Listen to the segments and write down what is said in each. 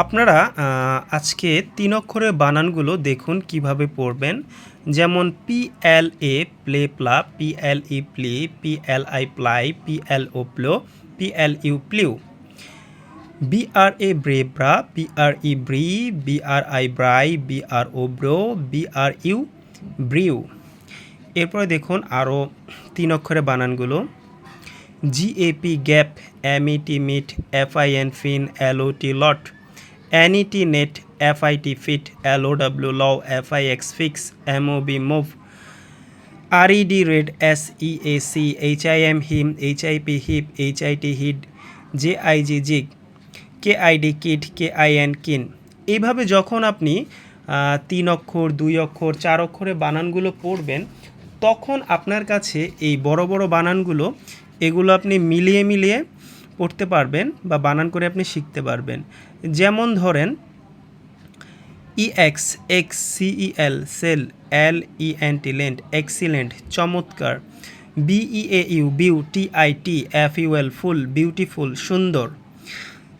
আপনারা আজকে ৩ অক্ষরের বানানগুলো দেখুন কিভাবে পড়বেন। যেমন PLA প্লে প্লা, PLE প্লি, PLI প্লাই, PLO প্লো, PLU প্লিউ, BRA ব্রেব্রা, BRE ব্রি, BRI ব্রাই, BRO ব্রো, BRU ব্রিউ। এরপরে দেখুন আরও ৩ অক্ষরের বানানগুলো। GAP gap, MET meet, FIN fin, LOT lot, NET net, FIT fit, LOW low, FIX fix, MOB move, RED red, SEAC, HIM him, HIP hip, HIT hid, JIG jig, KID kit, KIN kin. এইভাবে যখন আপনি ৩ অক্ষর, ২ অক্ষর, ৪ অক্ষরে বানানগুলো পড়বেন, তখন আপনার কাছে এই বড় বড় বানানগুলো এগুলো আপনি মিলিয়ে মিলিয়ে পড়তে পারবেন বা বানান করে আপনি শিখতে পারবেন। যেমন ধরেন EX XCEL সেল, LENT লেন্ট, এক্সিলেন্ট চমৎকার, BEAU বিউ, TIT FUL ফুল, বিউটিফুল সুন্দর।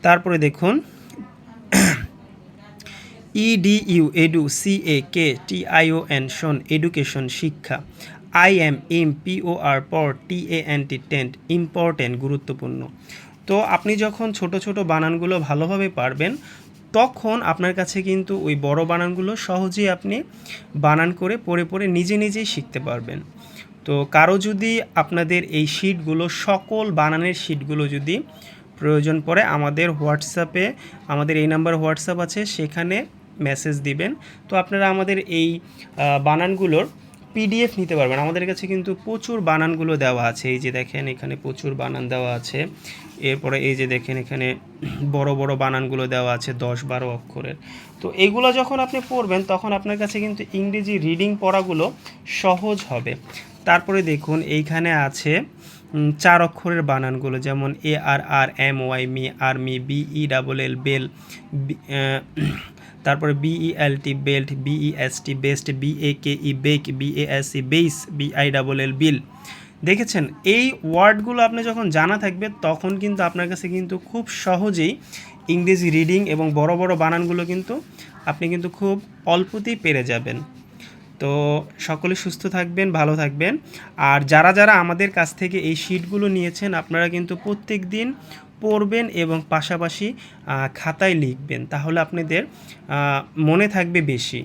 তারপরে দেখুন EDU এডু, CAK TION শোন, এডুকেশন শিক্ষা, IM ইম, POR পর, TANT টেন্ট ইম্পর্টেন্ট গুরুত্বপূর্ণ। তো আপনি যখন ছোট ছোট বানানগুলো ভালোভাবে পারবেন, তখন আপনার কাছে কিন্তু ওই বড় বানানগুলো সহজেই আপনি বানান করে পড়ে পড়ে নিজে নিজেই শিখতে পারবেন। তো কারো যদি আপনাদের এই শিটগুলো, সকল বানানের শিটগুলো যদি প্রয়োজন পড়ে, আমাদের হোয়াটসঅ্যাপে, আমাদের এই নাম্বার হোয়াটসঅ্যাপ আছে, সেখানে মেসেজ দিবেন। তো আপনারা আমাদের এই বানানগুলোর PDF নিতে পারবেন। আমাদের কাছে কিন্তু প্রচুর বানানগুলো দেওয়া আছে। এই যে দেখেন এখানে প্রচুর বানান দেওয়া আছে। এরপরে এই যে দেখেন এখানে বড় বড় বানানগুলো দেওয়া আছে ১০-১২ অক্ষরের। তো এগুলো যখন আপনি পড়বেন, তখন আপনার কাছে কিন্তু ইংরেজি রিডিং পড়াগুলো সহজ হবে। তারপরে দেখুন এইখানে আছে ৪ অক্ষরের বানানগুলো, যেমন ARR MY মি, আর্মি, BELL বেল, তারপরে BELT belt, BEST best, BAKE bake, BASE base, BILL bill. দেখেছেন, এই ওয়ার্ডগুলো আপনি যখন জানা থাকবে, তখন কিন্তু আপনার কাছে কিন্তু খুব সহজেই ইংরেজি রিডিং এবং বড় বড় বানানগুলো কিন্তু আপনি কিন্তু খুব অল্পতেই পেরে যাবেন। তো সকলে সুস্থ থাকবেন, ভালো থাকবেন। আর যারা যারা আমাদের কাছ থেকে এই শিটগুলো নিয়েছেন, আপনারা কিন্তু প্রত্যেক দিন পড়বেন এবং পাশাপাশি খাতায় লিখবেন, তাহলে আপনাদের মনে থাকবে বেশি।